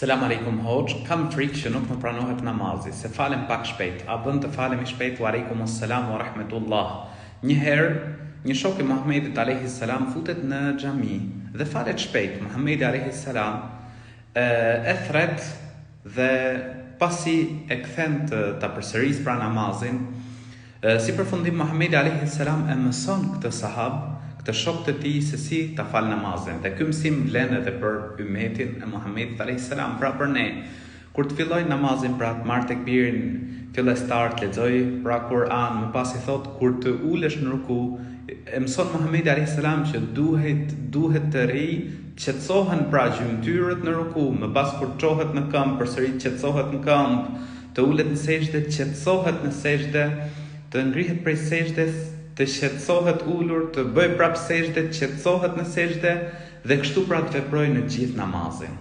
Selam aleikum hoxh, kam frikë që nuk më pranohet namazi, se falem pak shpejt. A bën të falem i shpejt? Wa aleikum assalam wa rahmetullah. Njëherë, një shok i Muhamedit alayhis salam futet në xhami dhe falet shpejt. Muhamedi alayhis salam e thret dhe pasi e kthen ta përsëris pra namazin, si përfundim Muhamedi alayhis salam e mëson këtë sahab, këtë shok të tij se si ta fal namazin. Dhe ky mësim vlen edhe për ummetin e Muhamedit alayhis salam, pra për ne. Kur të filloj namazin, pra të marr tekbirin fillestar, të lexoj pra Kur'an, më pas i thot kur të ulesh në ruku, e mëson Muhamedi alayhis salam që duhet të qetësohen pra gjymtyrët në ruku, më pas kur çohet në këmbë, përsëri qetësohet në këmbë, të ulet në sejdë, qetësohet në sejdë, të ngrihet prej sejdës, të qetësohet ulur, të bëj prapë sejdë, qetësohet në sejdë dhe kështu pra të veproj në gjithë namazin.